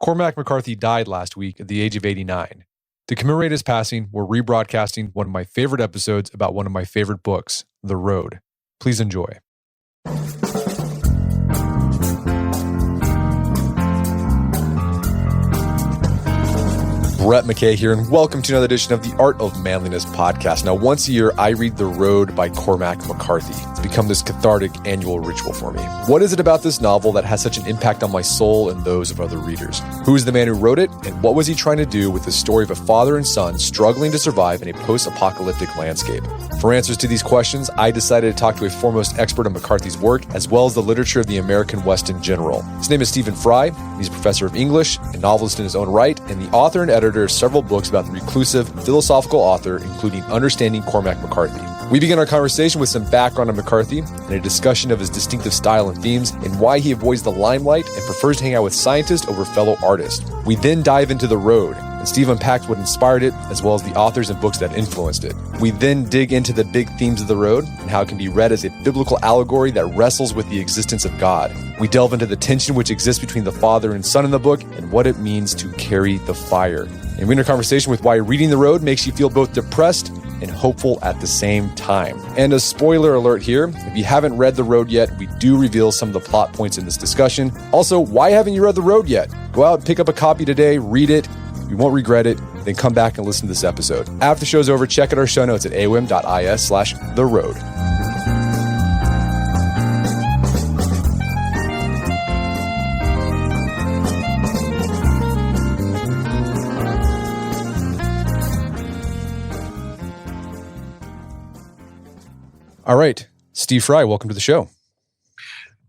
Cormac McCarthy died last week at the age of 89. To commemorate his passing, we're rebroadcasting one of my favorite episodes about one of my favorite books, The Road. Please enjoy. Brett McKay here, and welcome to another edition of the Art of Manliness podcast. Now, once a year, I read The Road by Cormac McCarthy. It's become this cathartic annual ritual for me. What is it about this novel that has such an impact on my soul and those of other readers? Who is the man who wrote it, and what was he trying to do with the story of a father and son struggling to survive in a post-apocalyptic landscape? For answers to these questions, I decided to talk to a foremost expert on McCarthy's work, as well as the literature of the American West in general. His name is Stephen Frye. He's a professor of English, a novelist in his own right, and the author and editor of several books about the reclusive philosophical author, including Understanding Cormac McCarthy. We begin our conversation with some background on McCarthy and a discussion of his distinctive style and themes and why he avoids the limelight and prefers to hang out with scientists over fellow artists. We then dive into The Road, and Steve unpacks what inspired it, as well as the authors and books that influenced it. We then dig into the big themes of The Road and how it can be read as a biblical allegory that wrestles with the existence of God. We delve into the tension which exists between the father and son in the book and what it means to carry the fire. And we enter a conversation with why reading The Road makes you feel both depressed and hopeful at the same time. And a spoiler alert here, if you haven't read The Road yet, we do reveal some of the plot points in this discussion. Also, why haven't you read The Road yet? Go out and pick up a copy today, read it. You won't regret it. Then come back and listen to this episode. After the show's over, check out our show notes at aom.is/The Road. All right, Steve Frye, welcome to the show.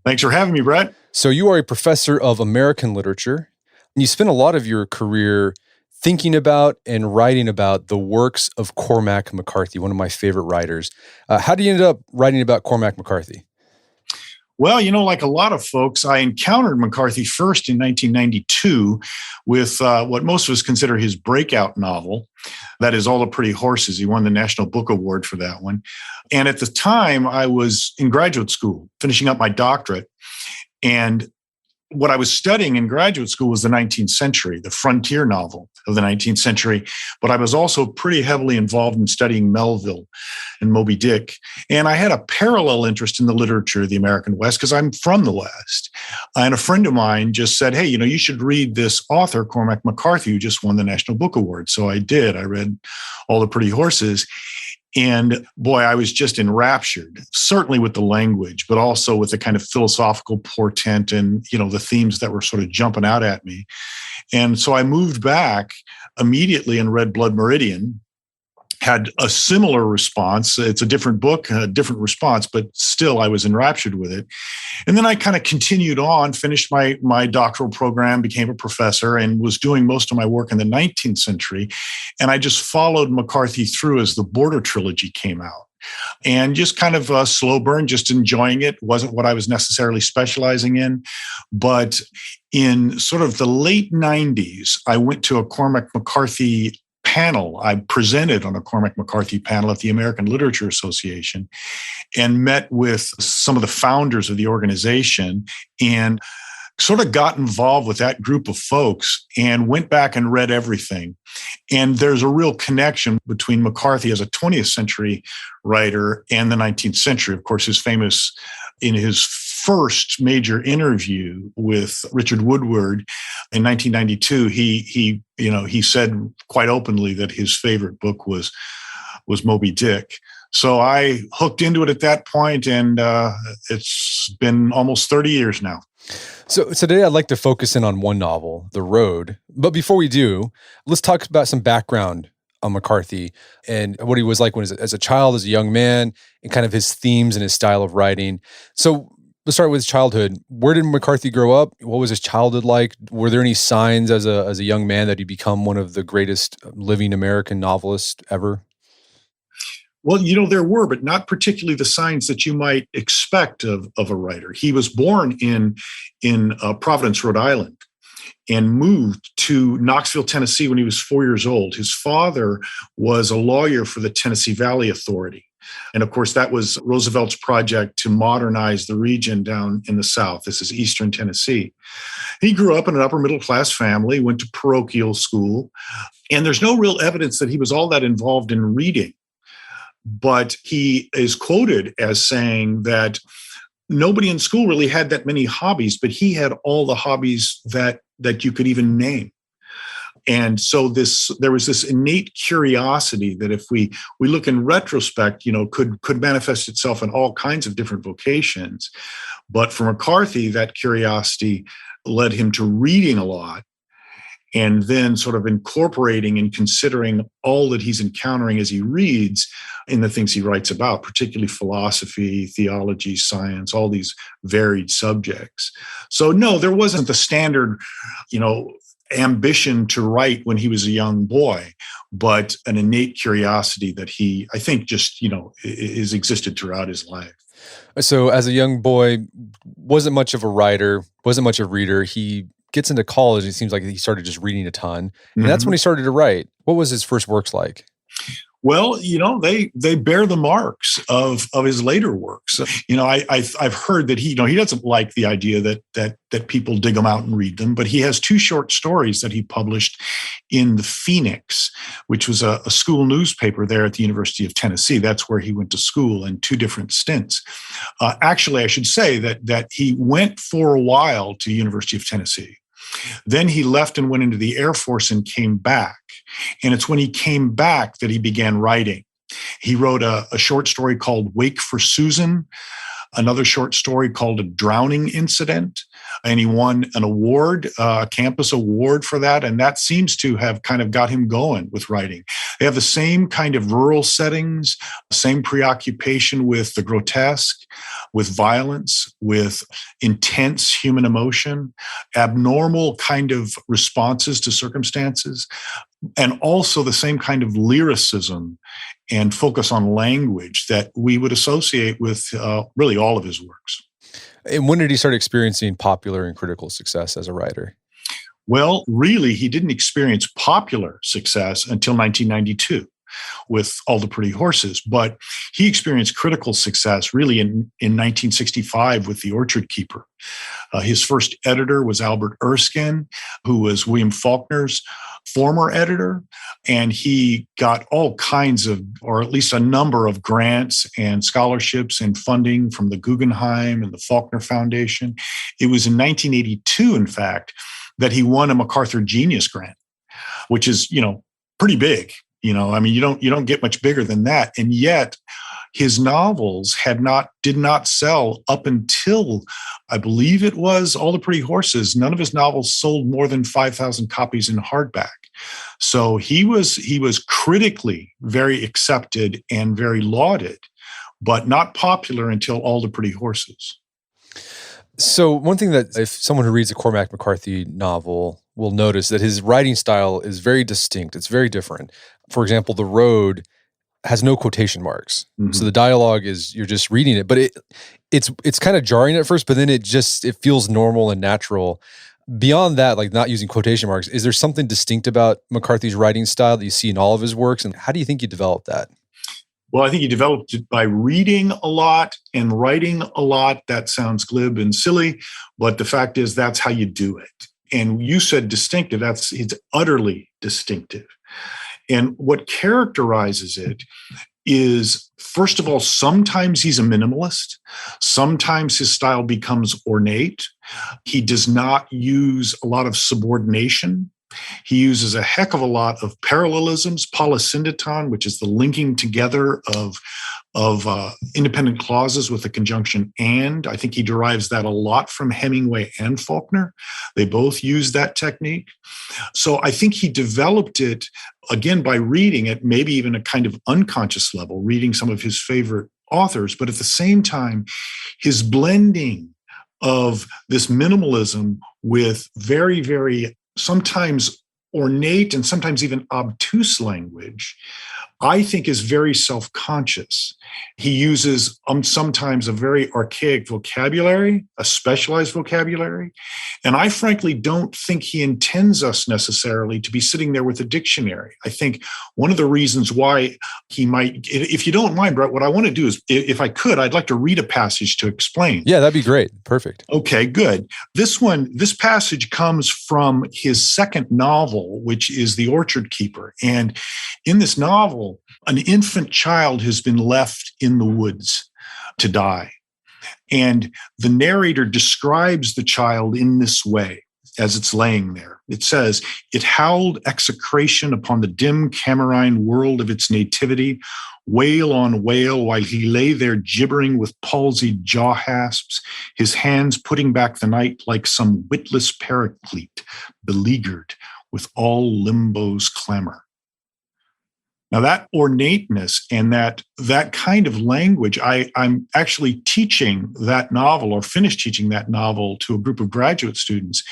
Thanks for having me, Brett. So you are a professor of American literature, and you spent a lot of your career thinking about and writing about the works of Cormac McCarthy, one of my favorite writers. How did you end up writing about Cormac McCarthy? Well, like a lot of folks, I encountered McCarthy first in 1992 with what most of us consider his breakout novel. That is All the Pretty Horses. He won the National Book Award for that one. And at the time, I was in graduate school, finishing up my doctorate. And what I was studying in graduate school was the 19th century, the frontier novel of the 19th century. But I was also pretty heavily involved in studying Melville and Moby Dick. And I had a parallel interest in the literature of the American West because I'm from the West. And a friend of mine just said, hey, you should read this author, Cormac McCarthy, who just won the National Book Award. So I did. I read All the Pretty Horses. And boy, I was just enraptured, certainly with the language, but also with the kind of philosophical portent and, the themes that were sort of jumping out at me. And so I moved back immediately and read Blood Meridian, had a similar response. It's a different book, a different response, but still I was enraptured with it. And then I kind of continued on, finished my doctoral program, became a professor, and was doing most of my work in the 19th century. And I just followed McCarthy through as the Border Trilogy came out. And just kind of a slow burn, just enjoying it. Wasn't what I was necessarily specializing in. But in sort of the late 90s, I went to a Cormac McCarthy panel. I presented on a Cormac McCarthy panel at the American Literature Association and met with some of the founders of the organization and sort of got involved with that group of folks and went back and read everything. And there's a real connection between McCarthy as a 20th century writer and the 19th century. Of course, in his first major interview with Richard Woodward in 1992, he said quite openly that his favorite book was Moby Dick. So I hooked into it at that point, and it's been almost 30 years now. So today I'd like to focus in on one novel, The Road. But before we do, let's talk about some background on McCarthy and what he was like as a child, as a young man, and kind of his themes and his style of writing. So let's start with his childhood. Where did McCarthy grow up? What was his childhood like? Were there any signs as a young man that he'd become one of the greatest living American novelists ever? Well, there were, but not particularly the signs that you might expect of a writer. He was born in Providence, Rhode Island, and moved to Knoxville, Tennessee when he was 4 years old. His father was a lawyer for the Tennessee Valley Authority. And of course, that was Roosevelt's project to modernize the region down in the South. This is Eastern Tennessee. He grew up in an upper middle class family, went to parochial school, and there's no real evidence that he was all that involved in reading. But he is quoted as saying that nobody in school really had that many hobbies, but he had all the hobbies that you could even name. And so there was this innate curiosity that if we look in retrospect, could manifest itself in all kinds of different vocations. But for McCarthy, that curiosity led him to reading a lot and then sort of incorporating and considering all that he's encountering as he reads in the things he writes about, particularly philosophy, theology, science, all these varied subjects. So no, there wasn't the standard, ambition to write when he was a young boy, but an innate curiosity that he, I think, just, is existed throughout his life. So as a young boy, wasn't much of a writer, wasn't much of a reader. He gets into college, it seems like he started just reading a ton. And that's when he started to write. What was his first works like? Well, they bear the marks of his later works. I've heard that he doesn't like the idea that people dig them out and read them, but he has two short stories that he published in the Phoenix, which was a school newspaper there at the University of Tennessee. That's where he went to school in two different stints. Actually, I should say that he went for a while to the University of Tennessee. Then he left and went into the Air Force and came back. And it's when he came back that he began writing. He wrote a short story called Wake for Susan, another short story called A Drowning Incident, and he won an award, a campus award for that. And that seems to have kind of got him going with writing. They have the same kind of rural settings, same preoccupation with the grotesque, with violence, with intense human emotion, abnormal kind of responses to circumstances, and also the same kind of lyricism and focus on language that we would associate with really all of his works. And when did he start experiencing popular and critical success as a writer? Well, really, he didn't experience popular success until 1992 with All the Pretty Horses, but he experienced critical success really in 1965 with The Orchard Keeper. His first editor was Albert Erskine, who was William Faulkner's former editor, and he got all kinds of, or at least a number of grants and scholarships and funding from the Guggenheim and the Faulkner Foundation. It was in 1982, in fact, that he won a MacArthur Genius Grant, which is, pretty big. You don't get much bigger than that. And yet his novels did not sell up until, I believe it was All the Pretty Horses. None of his novels sold more than 5,000 copies in hardback. So he was critically very accepted and very lauded, but not popular until All the Pretty Horses. So one thing that if someone who reads a Cormac McCarthy novel will notice that his writing style is very distinct. It's very different. For example, The Road has no quotation marks. Mm-hmm. So the dialogue is, you're just reading it, but it's kind of jarring at first, but then it feels normal and natural. Beyond that, like not using quotation marks, is there something distinct about McCarthy's writing style that you see in all of his works? And how do you think you developed that? Well, I think he developed it by reading a lot and writing a lot. That sounds glib and silly, but the fact is that's how you do it. And you said distinctive. It's utterly distinctive. And what characterizes it is, first of all, sometimes he's a minimalist. Sometimes his style becomes ornate. He does not use a lot of subordination. He uses a heck of a lot of parallelisms, polysyndeton, which is the linking together of independent clauses with the conjunction and. I think he derives that a lot from Hemingway and Faulkner. They both use that technique. So I think he developed it, again, by reading it, maybe even a kind of unconscious level, reading some of his favorite authors, but at the same time, his blending of this minimalism with very, very sometimes ornate and sometimes even obtuse language, I think is very self-conscious. He uses sometimes a very archaic vocabulary, a specialized vocabulary. And I frankly don't think he intends us necessarily to be sitting there with a dictionary. I think one of the reasons why he might, if you don't mind, Brett, what I want to do is, if I could, I'd like to read a passage to explain. Yeah, that'd be great. Perfect. Okay, good. This passage comes from his second novel, which is The Orchard Keeper. And in this novel, an infant child has been left in the woods to die. And the narrator describes the child in this way as it's laying there. It says, "It howled execration upon the dim Camarine world of its nativity, wail on wail, while he lay there gibbering with palsied jaw hasps, his hands putting back the night like some witless paraclete, beleaguered with all limbo's clamor." Now, that ornateness and that kind of language, I'm actually teaching that novel, or finished teaching that novel, to a group of graduate students.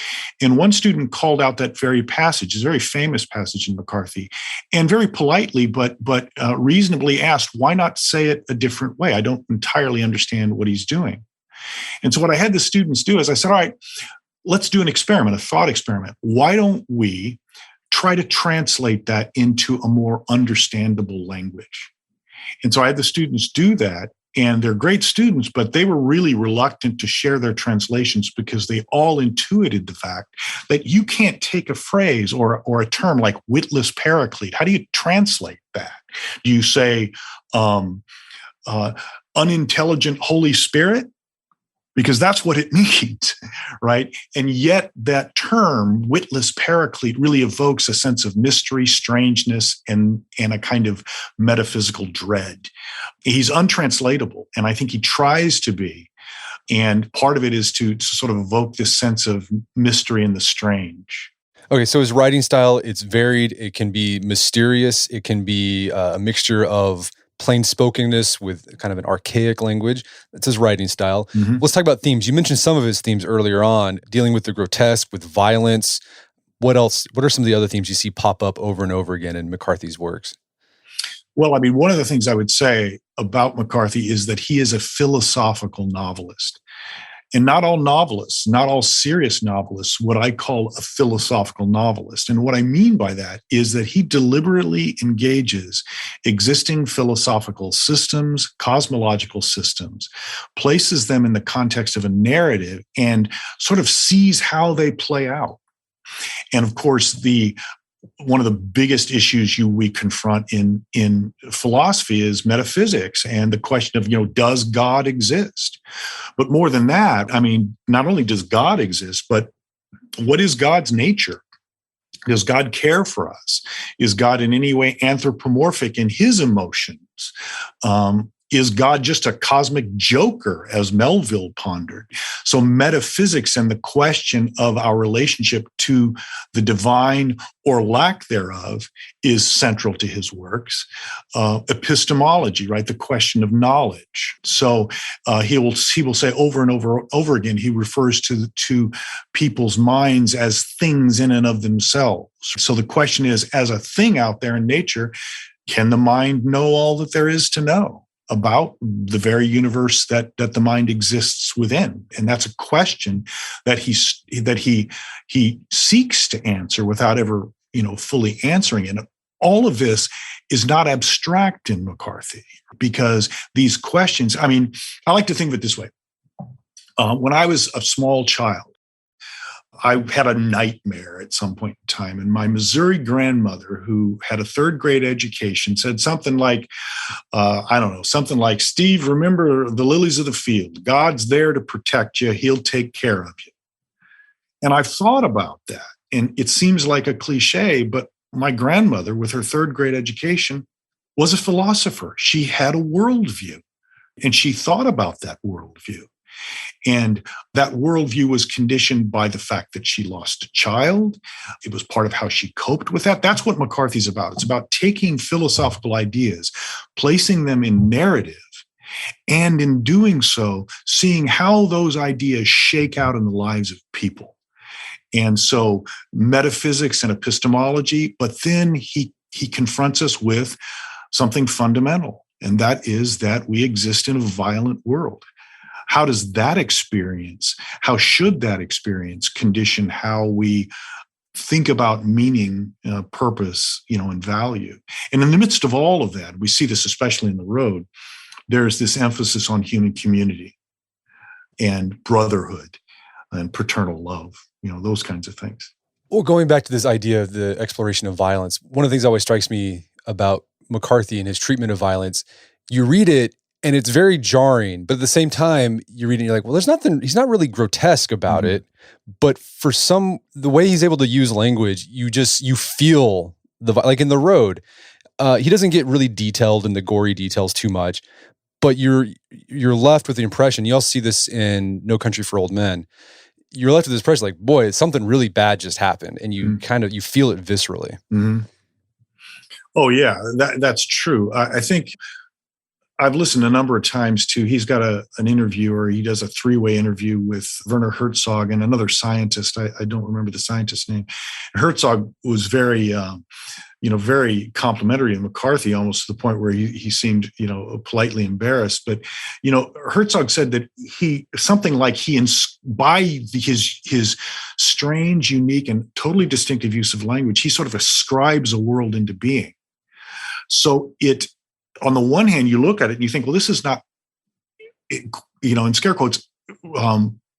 And one student called out that very passage, it's a very famous passage in McCarthy, and very politely, but reasonably asked, why not say it a different way? I don't entirely understand what he's doing. And so what I had the students do is I said, all right, let's do an experiment, a thought experiment. Why don't we try to translate that into a more understandable language? And so I had the students do that, and they're great students, but they were really reluctant to share their translations because they all intuited the fact that you can't take a phrase or a term like witless paraclete. How do you translate that? Do you say unintelligent Holy Spirit? Because that's what it means, right? And yet that term, witless paraclete, really evokes a sense of mystery, strangeness, and a kind of metaphysical dread. He's untranslatable, and I think he tries to be. And part of it is to sort of evoke this sense of mystery and the strange. Okay, so his writing style, it's varied. It can be mysterious. It can be a mixture of plain spokenness with kind of an archaic language. That's his writing style. Mm-hmm. Let's talk about themes. You mentioned some of his themes earlier on, dealing with the grotesque, with violence. What else? What are some of the other themes you see pop up over and over again in McCarthy's works? Well, I mean, one of the things I would say about McCarthy is that he is a philosophical novelist. And not all novelists, not all serious novelists, what I call a philosophical novelist. And what I mean by that is that he deliberately engages existing philosophical systems, cosmological systems, places them in the context of a narrative, and sort of sees how they play out. And of course, one of the biggest issues we confront in philosophy is metaphysics and the question of, does God exist? But more than that, I mean, not only does God exist, but what is God's nature? Does God care for us? Is God in any way anthropomorphic in his emotions? Is God just a cosmic joker, as Melville pondered? So metaphysics and the question of our relationship to the divine or lack thereof is central to his works. Epistemology, right? The question of knowledge. So he will say over and over again, he refers to people's minds as things in and of themselves. So the question is, as a thing out there in nature, can the mind know all that there is to know about the very universe that the mind exists within? And that's a question that he seeks to answer without ever, fully answering it. And all of this is not abstract in McCarthy, because these questions, I mean, I like to think of it this way. When I was a small child, I had a nightmare at some point in time, and my Missouri grandmother, who had a third grade education, said something like, something like, "Steve, remember the lilies of the field. God's there to protect you. He'll take care of you." And I've thought about that, and it seems like a cliche, but my grandmother, with her third grade education, was a philosopher. She had a worldview, and she thought about that worldview. And that worldview was conditioned by the fact that she lost a child. It was part of how she coped with that. That's what McCarthy's about. It's about taking philosophical ideas, placing them in narrative, and in doing so, seeing how those ideas shake out in the lives of people. And so metaphysics and epistemology, but then he confronts us with something fundamental, and that is that we exist in a violent world. How does that experience, how should that experience condition how we think about meaning, purpose, and value? And in the midst of all of that, we see this especially in The Road, there's this emphasis on human community and brotherhood and paternal love, those kinds of things. Well, going back to this idea of the exploration of violence, one of the things that always strikes me about McCarthy and his treatment of violence, you read it and it's very jarring, but at the same time, you read it and you're like, well, there's nothing, he's not really grotesque about it, but for the way he's able to use language, you feel like in The Road, he doesn't get really detailed in the gory details too much, but you're left with the impression, you also see this in No Country for Old Men, you're left with this impression like, boy, something really bad just happened, and you you feel it viscerally. Mm-hmm. Oh yeah, that's true. I think I've listened a number of times to, he's got an interview, or he does a 3-way interview with Werner Herzog and another scientist. I don't remember the scientist's name. Herzog was very, very complimentary of McCarthy, almost to the point where he seemed, politely embarrassed. But, Herzog said that by his strange, unique, and totally distinctive use of language, he sort of ascribes a world into being. So on the one hand, you look at it and you think, well, this is not, in scare quotes,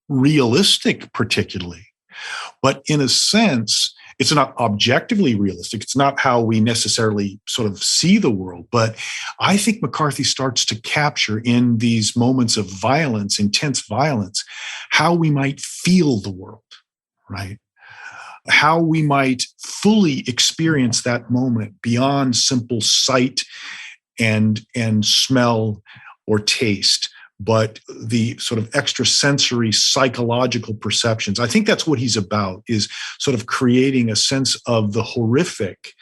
realistic particularly. But in a sense, it's not objectively realistic. It's not how we necessarily sort of see the world. But I think McCarthy starts to capture in these moments of violence, intense violence, how we might feel the world, right? How we might fully experience that moment beyond simple sight and smell or taste, but the sort of extrasensory psychological perceptions. I think that's what he's about, is sort of creating a sense of the horrific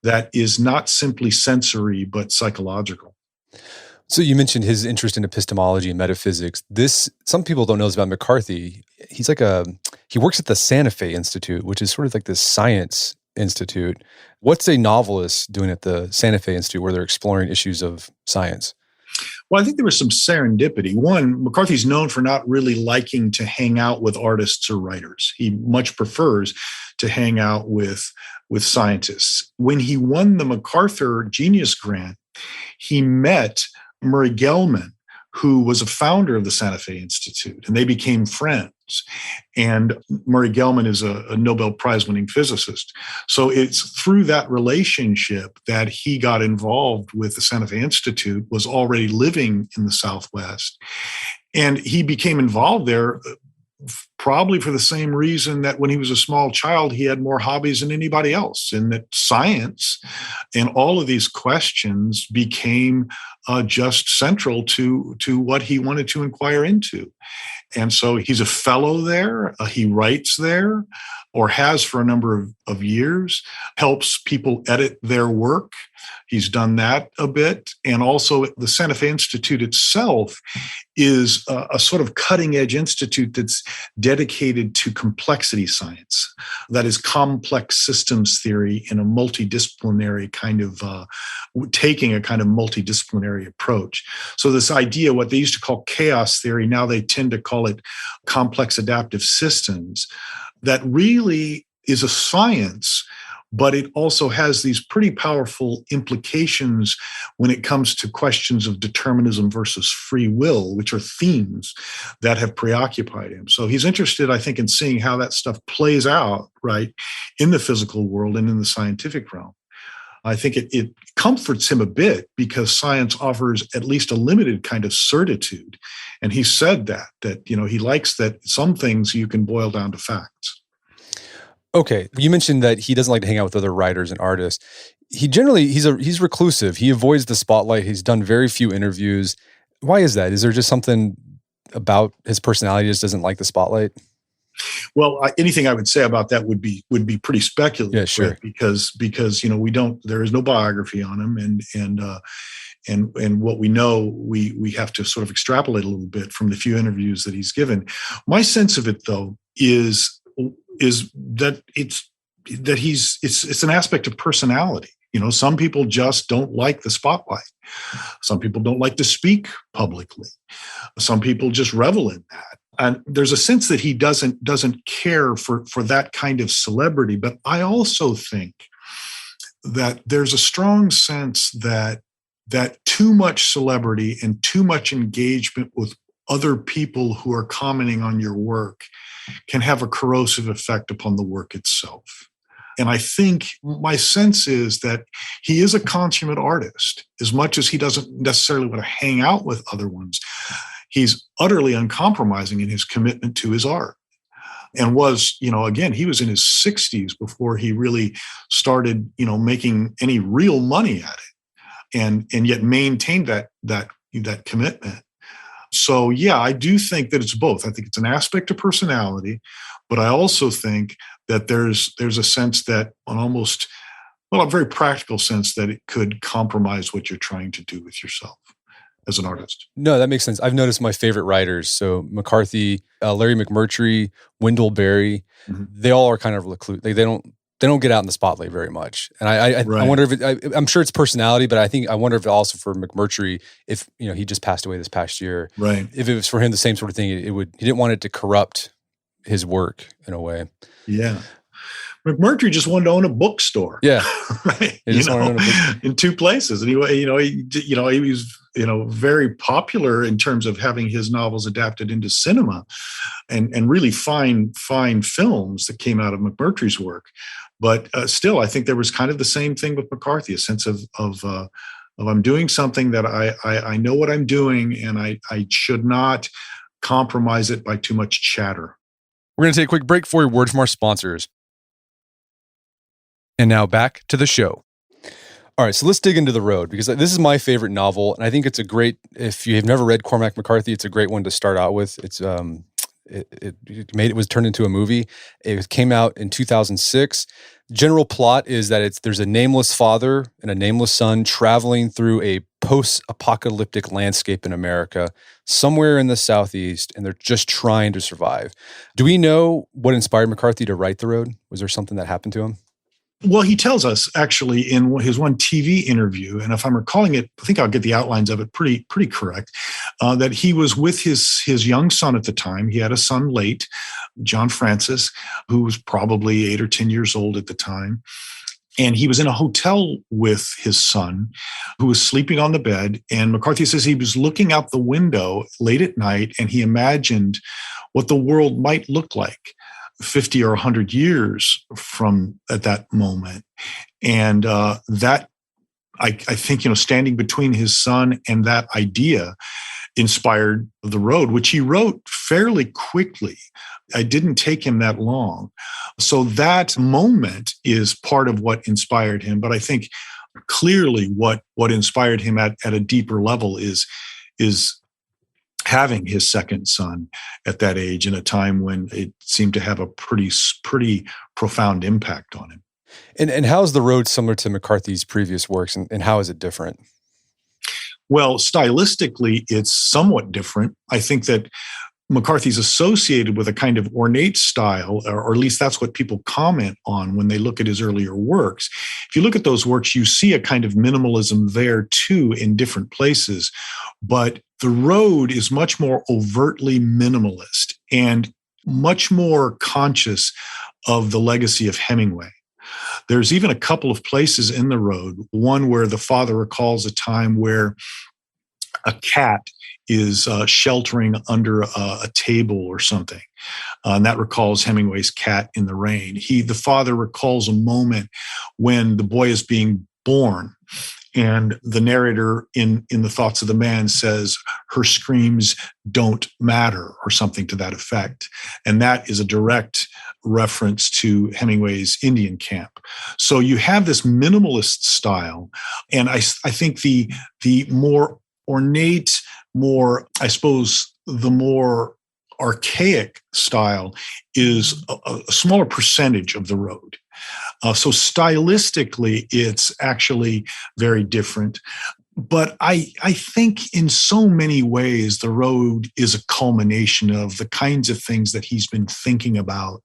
that is not simply sensory, but psychological. So you mentioned his interest in epistemology and metaphysics. Some people don't know this about McCarthy. He works at the Santa Fe Institute, which is sort of like this science institute. What's a novelist doing at the Santa Fe Institute where they're exploring issues of science? Well, I think there was some serendipity. One, McCarthy's known for not really liking to hang out with artists or writers. He much prefers to hang out with scientists. When he won the MacArthur Genius Grant, he met Murray Gell-Mann, who was a founder of the Santa Fe Institute, and they became friends. And Murray Gell-Mann is a Nobel Prize-winning physicist. So it's through that relationship that he got involved with the Santa Fe Institute, was already living in the Southwest. And he became involved there probably for the same reason that when he was a small child, he had more hobbies than anybody else, and that science and all of these questions became just central to what he wanted to inquire into. And so he's a fellow there. He writes there, or has for a number of years, helps people edit their work. He's done that a bit. And also the Santa Fe Institute itself is a sort of cutting-edge institute that's dedicated to complexity science. That is complex systems theory in a multidisciplinary kind of, taking a kind of multidisciplinary approach. So this idea, what they used to call chaos theory, now they tend to call it complex adaptive systems, that really is a science, but it also has these pretty powerful implications when it comes to questions of determinism versus free will, which are themes that have preoccupied him. So he's interested, I think, in seeing how that stuff plays out, right, in the physical world and in the scientific realm. I think it comforts him a bit because science offers at least a limited kind of certitude. And he said that he likes that some things you can boil down to facts. Okay. You mentioned that he doesn't like to hang out with other writers and artists. He's reclusive. He avoids the spotlight. He's done very few interviews. Why is that? Is there just something about his personality just doesn't like the spotlight? Well, anything I would say about that would be pretty speculative. Yeah, sure. Right? Because there is no biography on him, and what we know, we have to sort of extrapolate a little bit from the few interviews that he's given. My sense of it, though, is is that it's an aspect of personality. Some people just don't like the spotlight. Some people don't like to speak publicly. Some people just revel in that. And there's a sense that he doesn't care for that kind of celebrity. But I also think that there's a strong sense that too much celebrity and too much engagement with other people who are commenting on your work can have a corrosive effect upon the work itself. And I think my sense is that he is a consummate artist. As much as he doesn't necessarily want to hang out with other ones, he's utterly uncompromising in his commitment to his art. And was, again, he was in his 60s before he really started, making any real money at it, and yet maintained that commitment. So, yeah, I do think that it's both. I think it's an aspect of personality, but I also think that there's a sense that a very practical sense that it could compromise what you're trying to do with yourself as an artist. No, that makes sense. I've noticed my favorite writers, so McCarthy, Larry McMurtry, Wendell Berry, they all are kind of recluse. They don't get out in the spotlight very much. And I wonder if I'm sure it's personality, but I wonder if also for McMurtry, if he just passed away this past year, right? If it was for him the same sort of thing, he didn't want it to corrupt his work in a way. Yeah. McMurtry just wanted to own a bookstore. Yeah. Right. In two places. And he was, very popular in terms of having his novels adapted into cinema and really fine films that came out of McMurtry's work. But still, I think there was kind of the same thing with McCarthy, a sense of I'm doing something that I know what I'm doing, and I should not compromise it by too much chatter. We're going to take a quick break for a word from our sponsors. And now back to the show. All right, so let's dig into The Road, because this is my favorite novel, and I think it's a great, if you have never read Cormac McCarthy, it's a great one to start out with. It's it was turned into a movie. It came out in 2006. General plot is that there's a nameless father and a nameless son traveling through a post-apocalyptic landscape in America, somewhere in the Southeast, and they're just trying to survive. Do we know what inspired McCarthy to write The Road? Was there something that happened to him? Well, he tells us actually in his one TV interview, and if I'm recalling it, I think I'll get the outlines of it pretty correct, that he was with his young son at the time. He had a son late, John Francis, who was probably 8 or 10 years old at the time. And he was in a hotel with his son, who was sleeping on the bed. And McCarthy says he was looking out the window late at night, and he imagined what the world might look like 50 or 100 years from at that moment. And that, I think, standing between his son and that idea inspired The Road, which he wrote fairly quickly. It didn't take him that long. So that moment is part of what inspired him. But I think clearly what inspired him at a deeper level is having his second son at that age in a time when it seemed to have a pretty profound impact on him. And how is The Road similar to McCarthy's previous works, and how is it different? Well, stylistically, it's somewhat different. I think that McCarthy's associated with a kind of ornate style, or at least that's what people comment on when they look at his earlier works. If you look at those works, you see a kind of minimalism there too in different places. But The Road is much more overtly minimalist and much more conscious of the legacy of Hemingway. There's even a couple of places in The Road, one where the father recalls a time where a cat is sheltering under a table or something. And that recalls Hemingway's Cat in the Rain. The father recalls a moment when the boy is being born, and the narrator in The Thoughts of the Man says, her screams don't matter, or something to that effect. And that is a direct reference to Hemingway's Indian Camp. So you have this minimalist style. And I think the more ornate, more, I suppose, the more archaic style is a smaller percentage of The Road. So stylistically, it's actually very different. But I think in so many ways, The Road is a culmination of the kinds of things that he's been thinking about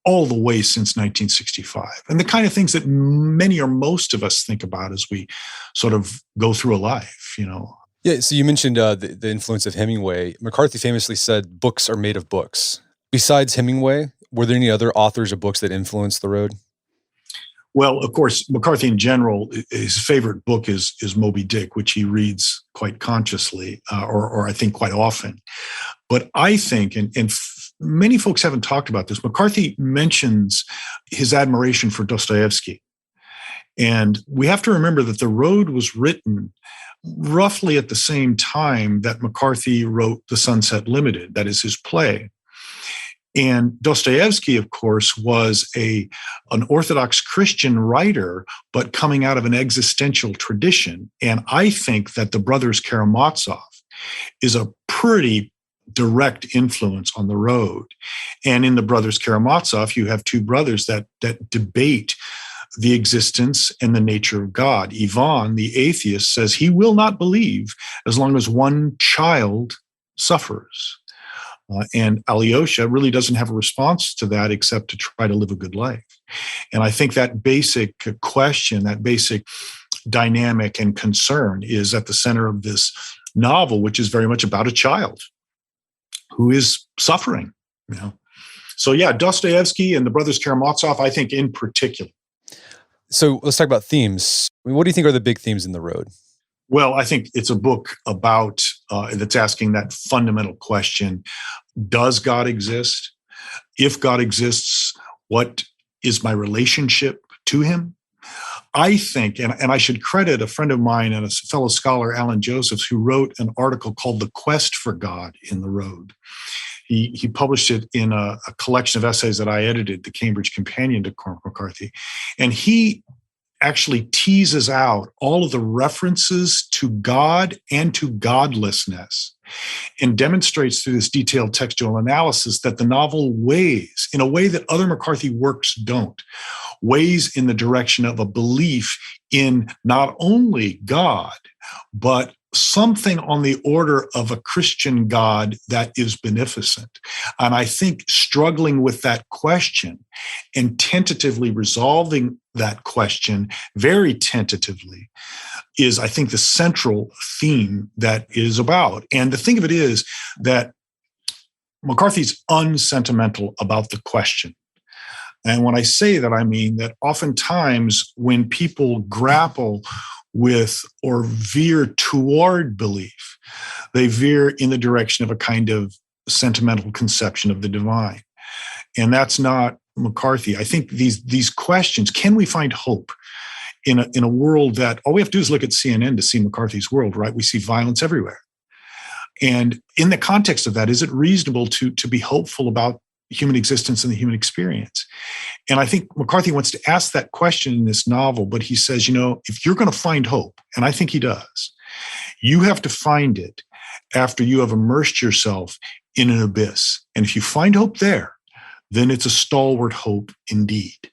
all the way since 1965. And the kind of things that many or most of us think about as we sort of go through a life, Yeah, so you mentioned the influence of Hemingway. McCarthy famously said, books are made of books. Besides Hemingway, were there any other authors of books that influenced The Road? Well, of course, McCarthy in general, his favorite book is Moby Dick, which he reads quite consciously, or I think quite often. But I think, and many folks haven't talked about this, McCarthy mentions his admiration for Dostoevsky. And we have to remember that The Road was written roughly at the same time that McCarthy wrote The Sunset Limited, that is his play. And Dostoevsky, of course, was an Orthodox Christian writer, but coming out of an existential tradition. And I think that the brothers Karamazov is a pretty direct influence on The Road. And in the brothers Karamazov, you have two brothers that debate the existence and the nature of God. Ivan, the atheist, says he will not believe as long as one child suffers. And Alyosha really doesn't have a response to that except to try to live a good life. And I think that basic question, that basic dynamic and concern is at the center of this novel, which is very much about a child who is suffering. So yeah, Dostoevsky and the brothers Karamazov, I think in particular. So let's talk about themes. What do you think are the big themes in The Road? Well, I think it's a book about that's asking that fundamental question: does God exist? If God exists, what is my relationship to him? I think, and I should credit a friend of mine and a fellow scholar, Alan Josephs, who wrote an article called "The Quest for God in the Road." He published it in a collection of essays that I edited, the Cambridge Companion to Cormac McCarthy, and he actually teases out all of the references to God and to godlessness and demonstrates through this detailed textual analysis that the novel weighs, in a way that other McCarthy works don't, weighs in the direction of a belief in not only God, but something on the order of a Christian God that is beneficent. And I think struggling with that question and tentatively resolving that question very tentatively is, I think, the central theme that it is about. And the thing of it is that McCarthy's unsentimental about the question. And when I say that, I mean that oftentimes when people grapple with or veer toward belief, they veer in the direction of a kind of sentimental conception of the divine. And that's not McCarthy. I think these questions, can we find hope in a world that all we have to do is look at CNN to see McCarthy's world, right? We see violence everywhere. And in the context of that, is it reasonable to be hopeful about human existence and the human experience? And I think McCarthy wants to ask that question in this novel, but he says, if you're going to find hope, and I think he does, you have to find it after you have immersed yourself in an abyss. And if you find hope there, then it's a stalwart hope indeed.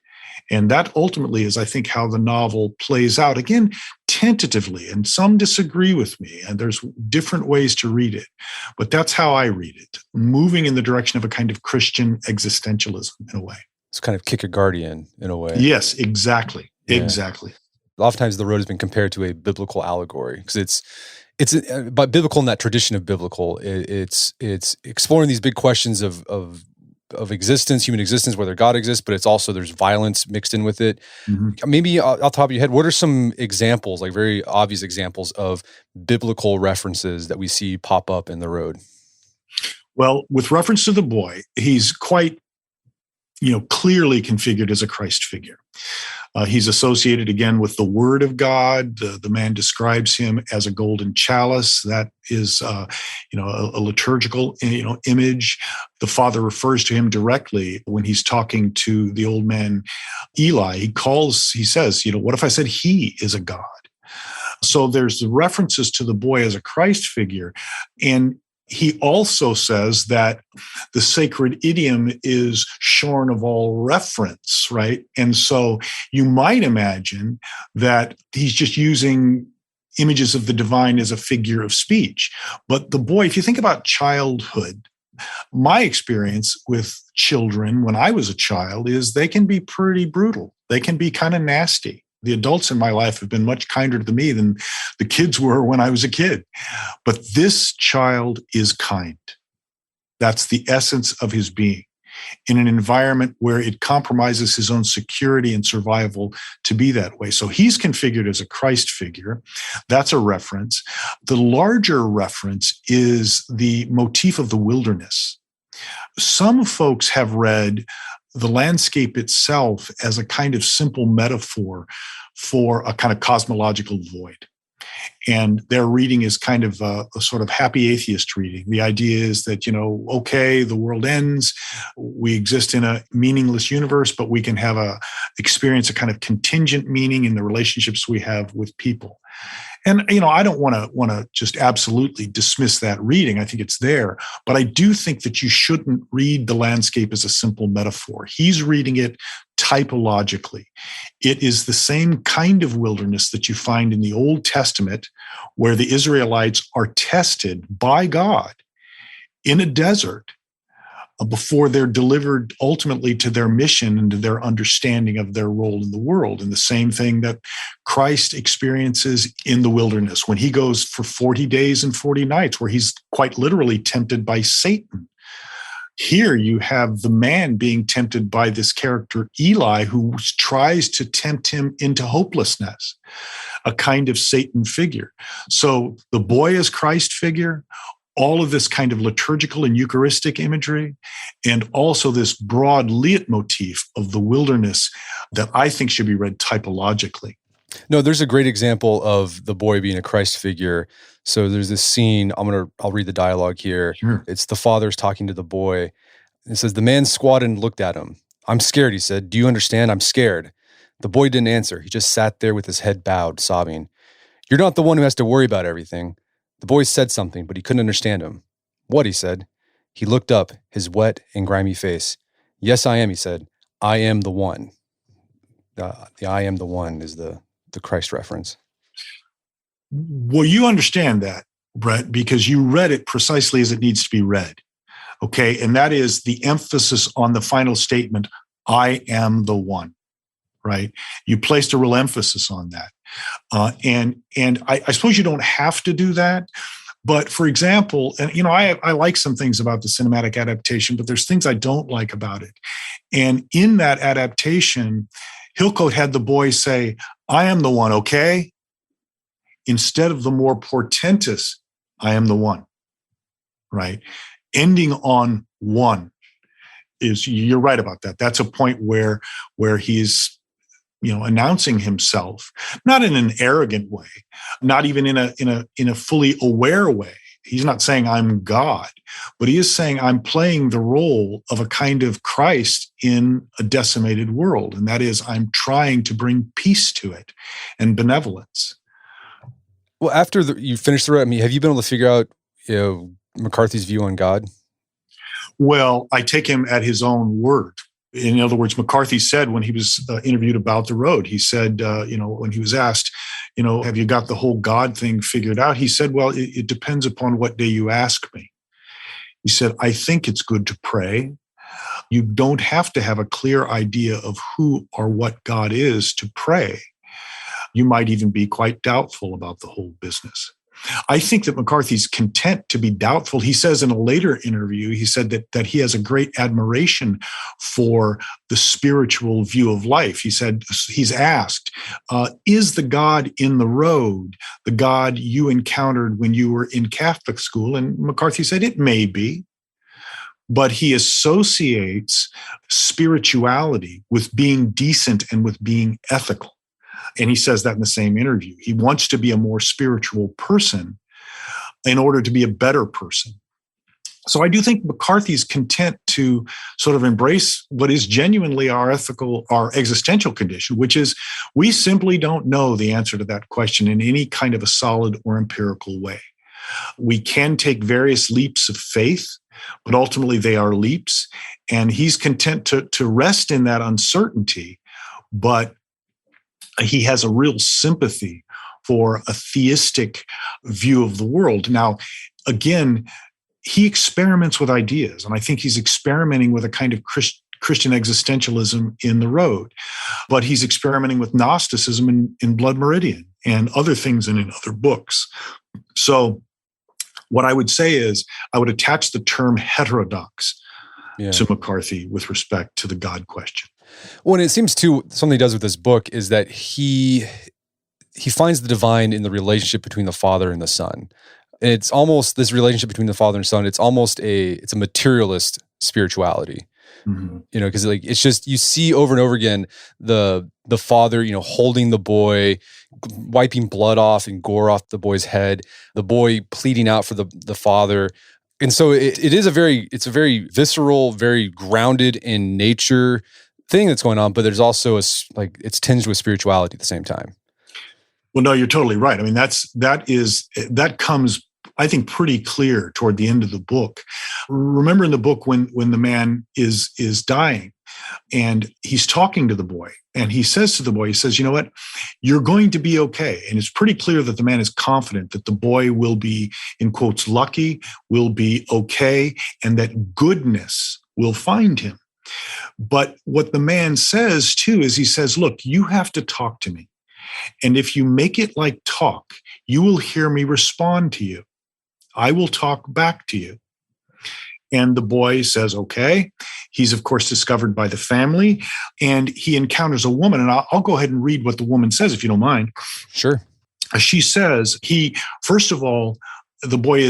And that ultimately is, I think, how the novel plays out. Again, tentatively, and some disagree with me, and there's different ways to read it, but that's how I read it, moving in the direction of a kind of Christian existentialism in a way. It's kind of Kierkegaardian in a way. Yes, exactly. Yeah. Exactly. Oftentimes the road has been compared to a biblical allegory because it's but biblical in that tradition of biblical. It's exploring these big questions of existence, human existence, whether God exists, but it's also there's violence mixed in with it. Mm-hmm. Maybe off the top of your head, what are some examples, like very obvious examples of biblical references that we see pop up in The Road? Well, with reference to the boy, he's quite clearly configured as a Christ figure. He's associated again with the Word of God. The man describes him as a golden chalice. That is, a liturgical, image. The father refers to him directly when he's talking to the old man Eli. He says, what if I said he is a God? So there's the references to the boy as a Christ figure, and he also says that the sacred idiom is shorn of all reference, right? And so you might imagine that he's just using images of the divine as a figure of speech. But the boy, if you think about childhood, My experience with children when I was a child is they can be pretty brutal. They can be kind of nasty. The adults in my life have been much kinder to me than the kids were when I was a kid. But this child is kind. That's the essence of his being, in an environment where it compromises his own security and survival to be that way. So he's configured as a Christ figure. That's a reference. The larger reference is the motif of the wilderness. Some folks have read the landscape itself as a kind of simple metaphor for a kind of cosmological void. And their reading is kind of a sort of happy atheist reading. The idea is that, okay, the world ends. We exist in a meaningless universe, but we can experience a kind of contingent meaning in the relationships we have with people. And, I don't want to just absolutely dismiss that reading. I think it's there, but I do think that you shouldn't read the landscape as a simple metaphor. He's reading it typologically. It is the same kind of wilderness that you find in the Old Testament, where the Israelites are tested by God in a desert before they're delivered ultimately to their mission and to their understanding of their role in the world. And the same thing that Christ experiences in the wilderness when he goes for 40 days and 40 nights, where he's quite literally tempted by Satan. Here you have the man being tempted by this character, Eli, who tries to tempt him into hopelessness, a kind of Satan figure. So the boy is Christ figure, all of this kind of liturgical and Eucharistic imagery, and also this broad leitmotif of the wilderness that I think should be read typologically. No, there's a great example of the boy being a Christ figure. So there's this scene, I'll read the dialogue here. Sure. It's the father's talking to the boy. It says, "The man squatted and looked at him. 'I'm scared,' he said. 'Do you understand? I'm scared.' The boy didn't answer. He just sat there with his head bowed, sobbing. 'You're not the one who has to worry about everything.' The boy said something, but he couldn't understand him. 'What?' he said. He looked up, his wet and grimy face. 'Yes, I am,' he said. 'I am the one.'" The "I am the one" is the Christ reference. Well, you understand that, Brett, because you read it precisely as it needs to be read. Okay. And that is the emphasis on the final statement, "I am the one," right? You placed a real emphasis on that. And I suppose you don't have to do that. But for example, and I like some things about the cinematic adaptation, but there's things I don't like about it. And in that adaptation, Hillcoat had the boy say, "I am the one, okay?" instead of the more portentous, "I am the one," right? Ending on one you're right about that. That's a point where he's, announcing himself, not in an arrogant way, not even in a fully aware way. He's not saying I'm God, but he is saying I'm playing the role of a kind of Christ in a decimated world. And that is, I'm trying to bring peace to it and benevolence. Well, after you finish the road, have you been able to figure out, McCarthy's view on God? Well, I take him at his own word. In other words, McCarthy said when he was interviewed about the road, he said, when he was asked, have you got the whole God thing figured out? He said, well, it depends upon what day you ask me. He said, I think it's good to pray. You don't have to have a clear idea of who or what God is to pray. You might even be quite doubtful about the whole business. I think that McCarthy's content to be doubtful. He says in a later interview, he said that he has a great admiration for the spiritual view of life. He said, he's asked, is the God in the road the God you encountered when you were in Catholic school? And McCarthy said, it may be. But he associates spirituality with being decent and with being ethical. And he says that in the same interview. He wants to be a more spiritual person in order to be a better person. So I do think McCarthy's content to sort of embrace what is genuinely our existential condition, which is we simply don't know the answer to that question in any kind of a solid or empirical way. We can take various leaps of faith, but ultimately they are leaps. And he's content to rest in that uncertainty, but he has a real sympathy for a theistic view of the world. Now, again, he experiments with ideas. And I think he's experimenting with a kind of Christian existentialism in The Road. But he's experimenting with Gnosticism in Blood Meridian and other things in other books. So what I would say is I would attach the term heterodox to McCarthy with respect to the God question. Well, and it seems too, something he does with this book is that he finds the divine in the relationship between the Father and the Son. And it's almost this relationship between the Father and Son, it's almost it's a materialist spirituality. Mm-hmm. Because like it's just, you see over and over again the Father, holding the boy, wiping blood off and gore off the boy's head, the boy pleading out for the Father. And so it's a very visceral, very grounded in nature thing that's going on, but there's also it's tinged with spirituality at the same time. Well, no, you're totally right. I mean, that comes, I think, pretty clear toward the end of the book. Remember in the book when the man is dying and he's talking to the boy and he says to the boy, he says, you know what, you're going to be okay. And it's pretty clear that the man is confident that the boy will be, in quotes, lucky, will be okay, and that goodness will find him. But what the man says too is he says, look, you have to talk to me. And if you make it like talk, you will hear me respond to you. I will talk back to you. And the boy says, okay. He's, of course, discovered by the family, and he encounters a woman. And I'll go ahead and read what the woman says, if you don't mind. Sure. She says, first of all, the boy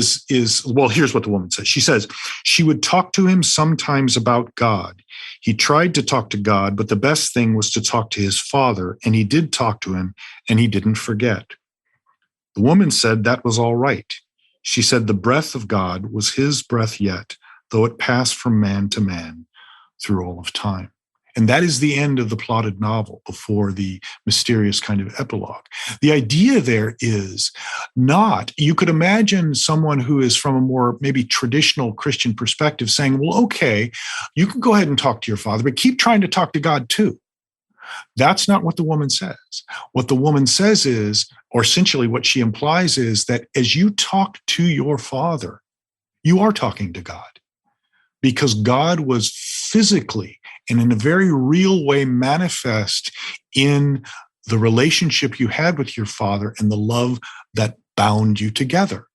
well, here's what the woman says. She says, she would talk to him sometimes about God. He tried to talk to God, but the best thing was to talk to his father, and he did talk to him, and he didn't forget. The woman said that was all right. She said the breath of God was his breath yet, though it passed from man to man through all of time. And that is the end of the plotted novel before the mysterious kind of epilogue. The idea there is not, you could imagine someone who is from a more maybe traditional Christian perspective saying, well, okay, you can go ahead and talk to your father, but keep trying to talk to God too. That's not what the woman says. What the woman says is, or essentially what she implies is that as you talk to your father, you are talking to God, because God was physically and in a very real way manifest in the relationship you had with your father and the love that bound you together.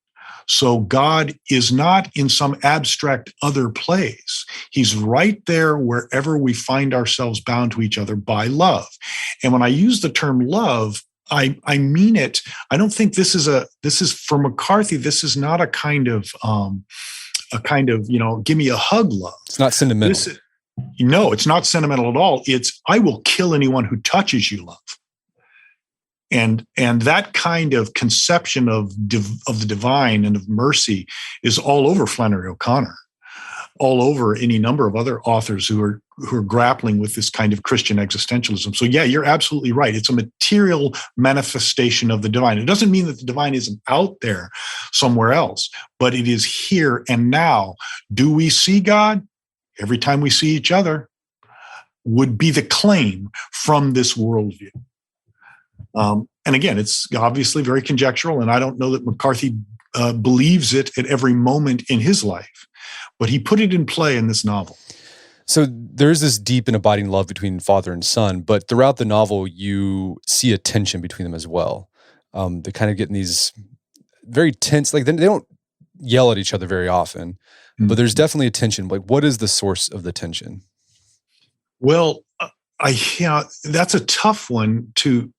So God is not in some abstract other place. He's right there wherever we find ourselves bound to each other by love. And when I use the term love, I mean it. I don't think this is for McCarthy. This is not a kind of, give me a hug love. It's not sentimental. No, it's not sentimental at all. It's, I will kill anyone who touches you, love. And that kind of conception of the divine and of mercy is all over Flannery O'Connor, all over any number of other authors who are grappling with this kind of Christian existentialism. So yeah, you're absolutely right. It's a material manifestation of the divine. It doesn't mean that the divine isn't out there somewhere else, but it is here and now. Do we see God? Every time we see each other would be the claim from this worldview. And again, it's obviously very conjectural, and I don't know that McCarthy believes it at every moment in his life, but he put it in play in this novel. So there's this deep and abiding love between father and son, but throughout the novel, you see a tension between them as well. They kind of get in these very tense, like they don't yell at each other very often, but there's definitely a tension. Like, what is the source of the tension? Well, that's a tough one to.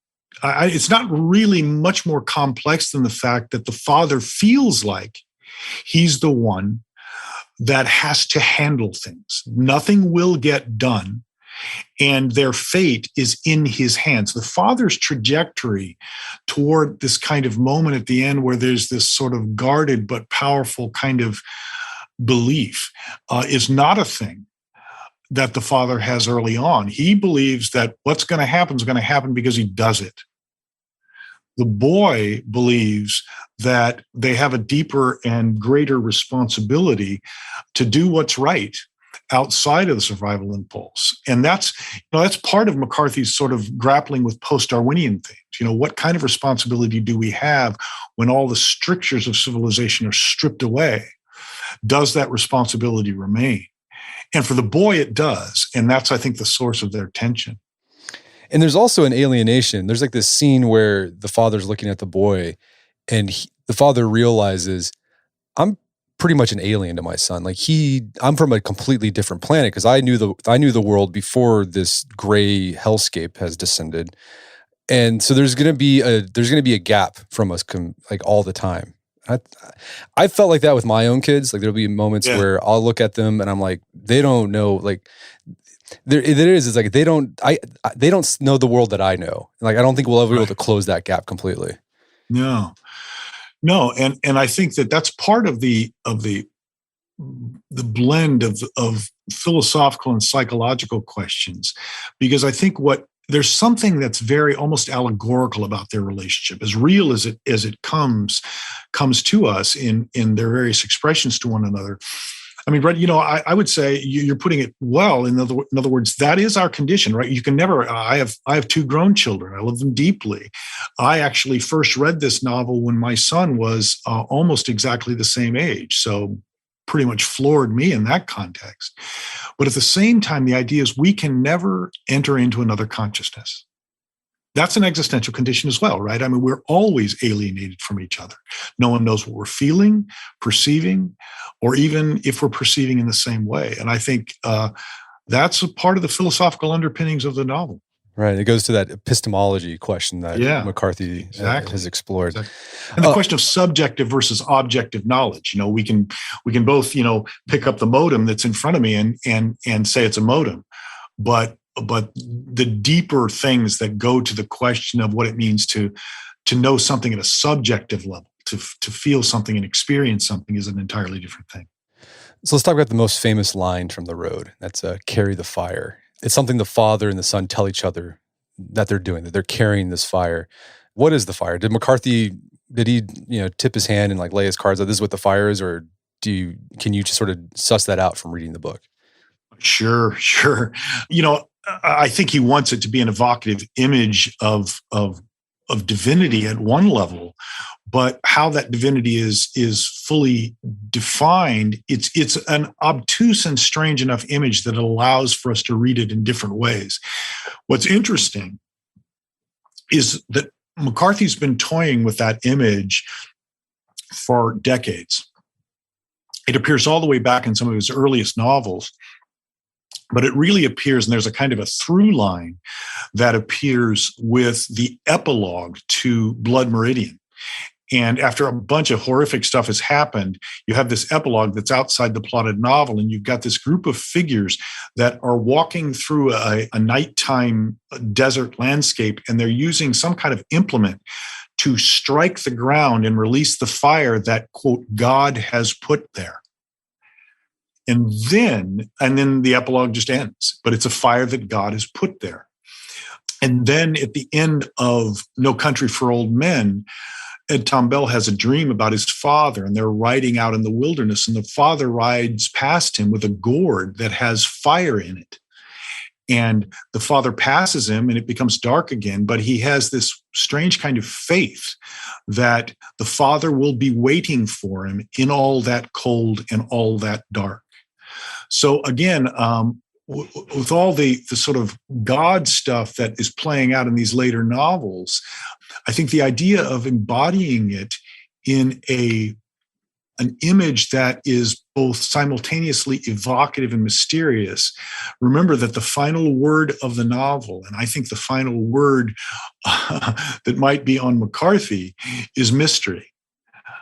It's not really much more complex than the fact that the father feels like he's the one that has to handle things. Nothing will get done, and their fate is in his hands. The father's trajectory toward this kind of moment at the end where there's this sort of guarded but powerful kind of belief is not a thing that the father has early on. He believes that what's going to happen is going to happen because he does it. The boy believes that they have a deeper and greater responsibility to do what's right outside of the survival impulse. And that's part of McCarthy's sort of grappling with post-Darwinian things. What kind of responsibility do we have when all the strictures of civilization are stripped away does that responsibility remain? And for the boy, it does. And that's, I think, the source of their tension. And there's also an alienation. There's like this scene where the father's looking at the boy and the father realizes, I'm pretty much an alien to my son. Like I'm from a completely different planet because I knew the world before this gray hellscape has descended. And so there's going to be a gap from us like all the time. I felt like that with my own kids. Like there'll be moments where I'll look at them and I'm like, they don't know, like it's like they don't know the world that I know. Like I don't think we'll ever be able to close that gap completely. No, and I think that's part of the blend of philosophical and psychological questions, because I think there's something that's very almost allegorical about their relationship, as real as it comes to us in their various expressions to one another. I mean, Brett, I would say you're putting it well. In other words, that is our condition, right? You can never. I have two grown children. I love them deeply. I actually first read this novel when my son was almost exactly the same age, so pretty much floored me in that context. But at the same time, the idea is we can never enter into another consciousness. That's an existential condition as well, right? I mean, we're always alienated from each other. No one knows what we're feeling, perceiving, or even if we're perceiving in the same way. And I think that's a part of the philosophical underpinnings of the novel. Right. It goes to that epistemology question that McCarthy has explored. Exactly. And the question of subjective versus objective knowledge. We can both, pick up the modem that's in front of me and say it's a modem. But the deeper things that go to the question of what it means to know something at a subjective level, to feel something and experience something, is an entirely different thing. So let's talk about the most famous line from The Road. That's carry the fire. It's something the father and the son tell each other that they're doing, that they're carrying this fire. What is the fire? Did McCarthy, tip his hand and like lay his cards out, this is what the fire is, or can you just sort of suss that out from reading the book? Sure. I think he wants it to be an evocative image of divinity at one level, but how that divinity is fully defined, it's an obtuse and strange enough image that allows for us to read it in different ways. What's interesting is that McCarthy's been toying with that image for decades. It appears all the way back in some of his earliest novels, but it really appears, and there's a kind of a through line that appears with the epilogue to Blood Meridian. And after a bunch of horrific stuff has happened, you have this epilogue that's outside the plotted novel, and you've got this group of figures that are walking through a nighttime desert landscape, and they're using some kind of implement to strike the ground and release the fire that, quote, God has put there. And then the epilogue just ends, but it's a fire that God has put there. And then at the end of No Country for Old Men, Ed Tom Bell has a dream about his father, and they're riding out in the wilderness, and the father rides past him with a gourd that has fire in it. And the father passes him, and it becomes dark again, but he has this strange kind of faith that the father will be waiting for him in all that cold and all that dark. So again, with all the sort of God stuff that is playing out in these later novels, I think the idea of embodying it in an image that is both simultaneously evocative and mysterious. Remember that the final word of the novel, and I think the final word that might be on McCarthy, is mystery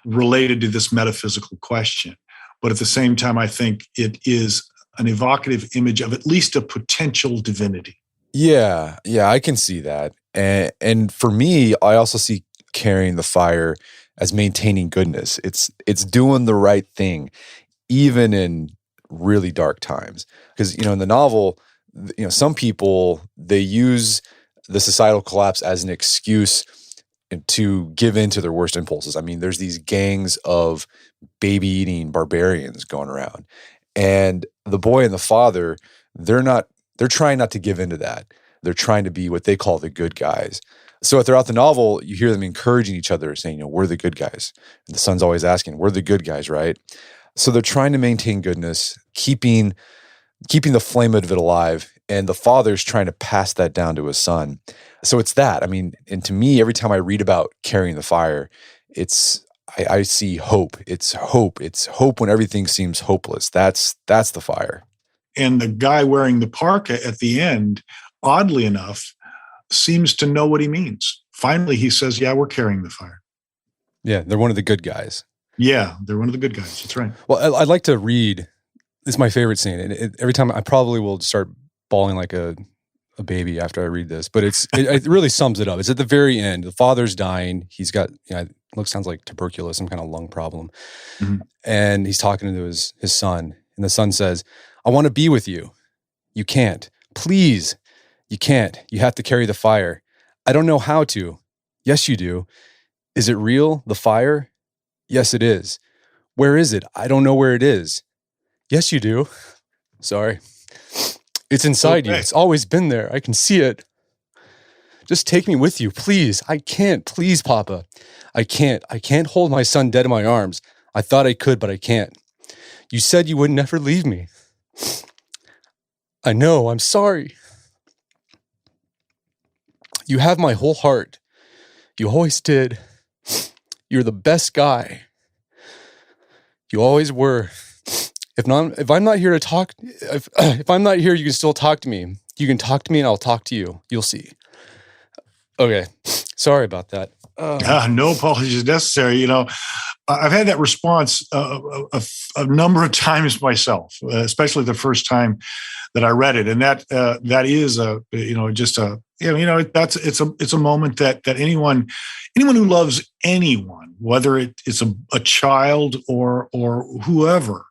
related to this metaphysical question. But at the same time, I think it is an evocative image of at least a potential divinity. Yeah, I can see that. And for me, I also see carrying the fire as maintaining goodness. It's doing the right thing, even in really dark times. Because, in the novel, some people, they use the societal collapse as an excuse to give in to their worst impulses. I mean, there's these gangs of baby-eating barbarians going around. And the boy and the father, they're trying not to give into that. They're trying to be what they call the good guys. So throughout the novel, you hear them encouraging each other, saying, we're the good guys. And the son's always asking, we're the good guys, right? So they're trying to maintain goodness, keeping the flame of it alive, and the father's trying to pass that down to his son. So it's that. I mean, and to me, every time I read about carrying the fire, I see hope. It's hope. It's hope when everything seems hopeless. That's the fire. And the guy wearing the parka at the end, oddly enough, seems to know what he means. Finally, he says, yeah, we're carrying the fire. Yeah, they're one of the good guys. Yeah, they're one of the good guys. That's right. Well, I'd like to read. It's my favorite scene. And every time I probably will start bawling like a baby after I read this, but it really sums it up. It's at the very end. The father's dying. He's got, sounds like tuberculosis, some kind of lung problem. Mm-hmm. And he's talking to his son. And the son says, I want to be with you. You can't. Please. You can't. You have to carry the fire. I don't know how to. Yes, you do. Is it real? The fire? Yes, it is. Where is it? I don't know where it is. Yes, you do. Sorry. It's inside you. It's always been there. I can see it. Just take me with you, please. I can't. Please, Papa. I can't. I can't hold my son dead in my arms. I thought I could, but I can't. You said you would never leave me. I know. I'm sorry. You have my whole heart. You always did. You're the best guy. You always were. If I'm not here to talk, if I'm not here, you can still talk to me. You can talk to me and I'll talk to you. You'll see. Okay. Sorry about that. No apologies necessary. I've had that response a number of times myself, especially the first time that I read it. And that is it's a moment that anyone who loves anyone, whether it's a child or whoever,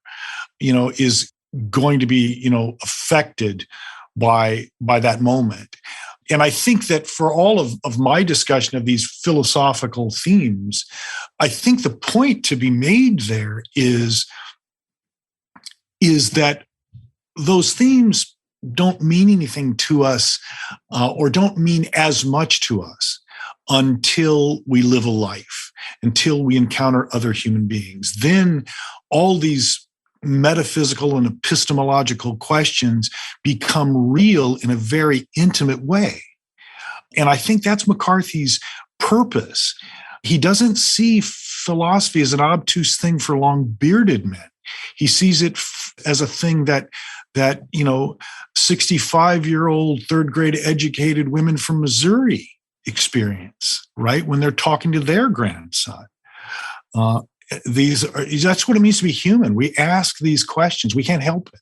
is going to be, affected by that moment. And I think that for all of my discussion of these philosophical themes, I think the point to be made there is that those themes don't mean anything to us or don't mean as much to us until we live a life, until we encounter other human beings. Then all these metaphysical and epistemological questions become real in a very intimate way. And I think that's McCarthy's purpose. He doesn't see philosophy as an obtuse thing for long-bearded men. He sees it as a thing that 65-year-old third-grade educated women from Missouri experience, right? When they're talking to their grandson. That's what it means to be human. We ask these questions. We can't help it.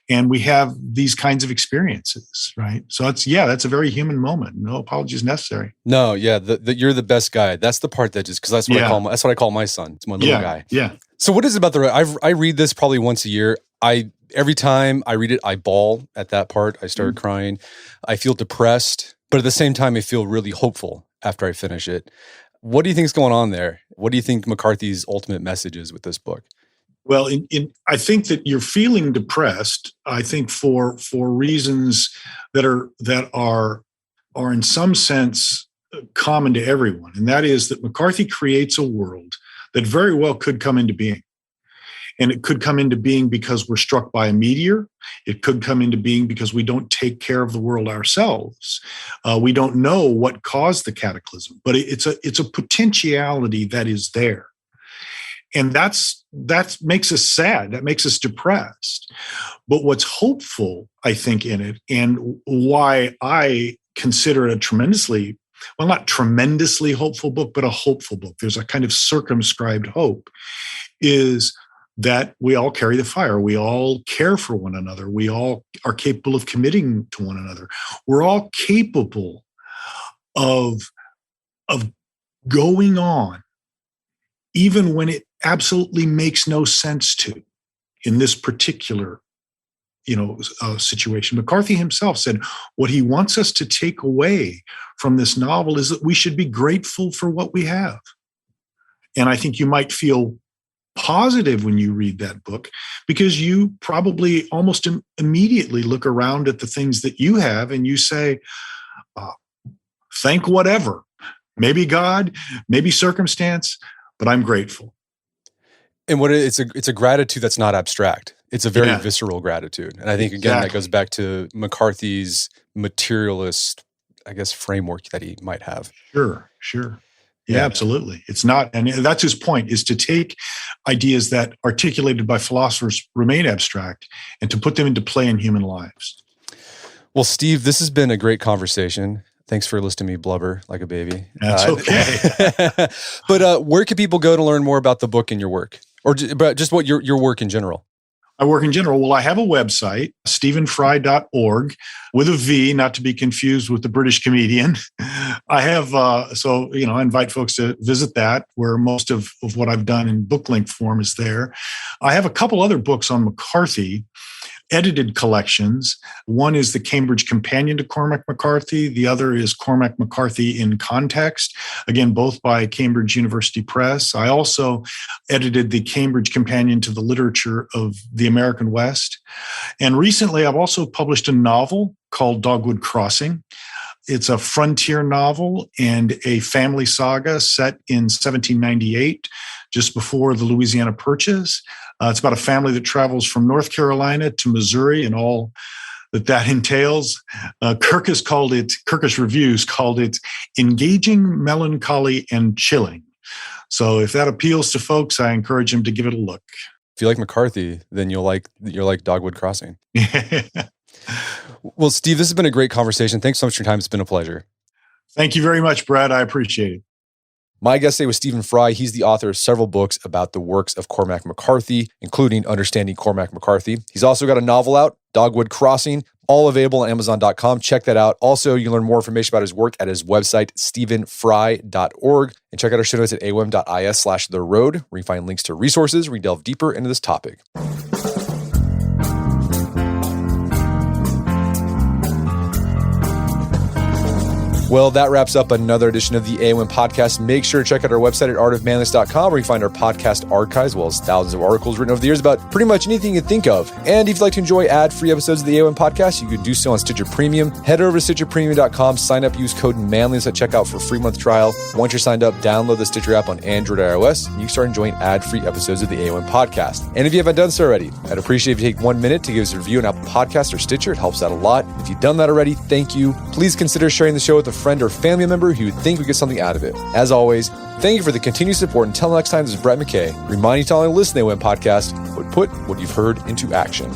And we have these kinds of experiences, right? So that's a very human moment. No apologies necessary. No, yeah, you're the best guy. That's the part that just, because that's what I call my son. It's my little guy. Yeah. So what is it about I read this probably once a year. Every time I read it, I bawl at that part. I start crying. I feel depressed, but at the same time, I feel really hopeful after I finish it. What do you think is going on there? What do you think McCarthy's ultimate message is with this book? Well, I think that you're feeling depressed. I think for reasons that are in some sense common to everyone, and that is that McCarthy creates a world that very well could come into being. And it could come into being because we're struck by a meteor. It could come into being because we don't take care of the world ourselves. We don't know what caused the cataclysm, but it's a potentiality that is there. And that makes us sad. That makes us depressed. But what's hopeful, I think, in it, and why I consider it not tremendously hopeful book, but a hopeful book. There's a kind of circumscribed hope, is that we all carry the fire. We all care for one another. We all are capable of committing to one another. We're all capable of going on, even when it absolutely makes no sense to, in this particular situation. McCarthy himself said what he wants us to take away from this novel is that we should be grateful for what we have. And I think you might feel positive when you read that book, because you probably almost immediately look around at the things that you have and you say, thank whatever, maybe God, maybe circumstance, but I'm grateful. And it's a gratitude that's not abstract. It's a very visceral gratitude. And I think, again, that goes back to McCarthy's materialist, I guess, framework that he might have. Sure. Yeah, absolutely. It's not, and that's his point, is to take ideas that articulated by philosophers remain abstract and to put them into play in human lives. Well, Steve, this has been a great conversation. Thanks for listening to me blubber like a baby. That's okay. But where can people go to learn more about the book and your work? Or just what your work in general? I work in general. Well, I have a website, stephenfrye.org, with a V, not to be confused with the British comedian. I have, I invite folks to visit that, where most of what I've done in book length form is there. I have a couple other books on McCarthy, edited collections. One is the Cambridge Companion to Cormac McCarthy. The other is Cormac McCarthy in Context, again, both by Cambridge University Press. I also edited the Cambridge Companion to the Literature of the American West. And recently, I've also published a novel called Dogwood Crossing. It's a frontier novel and a family saga set in 1798, just before the Louisiana Purchase. It's about a family that travels from North Carolina to Missouri and all that entails. Kirkus Reviews called it engaging, melancholy, and chilling. So if that appeals to folks, I encourage them to give it a look. If you like McCarthy, then you're like Dogwood Crossing. Well, Steve, this has been a great conversation. Thanks so much for your time. It's been a pleasure. Thank you very much, Brad. I appreciate it. My guest today was Stephen Frye. He's the author of several books about the works of Cormac McCarthy, including Understanding Cormac McCarthy. He's also got a novel out, Dogwood Crossing, all available on Amazon.com. Check that out. Also, you can learn more information about his work at his website, stephenfrye.org. And check out our show notes at awim.is/theroad, where you find links to resources where we delve deeper into this topic. Well, that wraps up another edition of the AOM podcast. Make sure to check out our website at artofmanliness.com, where you find our podcast archives, as well as thousands of articles written over the years about pretty much anything you can think of. And if you'd like to enjoy ad-free episodes of the AOM podcast, you can do so on Stitcher Premium. Head over to stitcherpremium.com, sign up, use code manliness at checkout for a free month trial. Once you're signed up, download the Stitcher app on Android or iOS, and you can start enjoying ad-free episodes of the AOM podcast. And if you haven't done so already, I'd appreciate if you take 1 minute to give us a review on Apple Podcasts or Stitcher. It helps out a lot. If you've done that already, thank you. Please consider sharing the show with a friend or family member who would think we get something out of it. As always, thank you for the continued support. Until next time, this is Brett McKay, reminding you to all listen to the AOM podcast, but put what you've heard into action.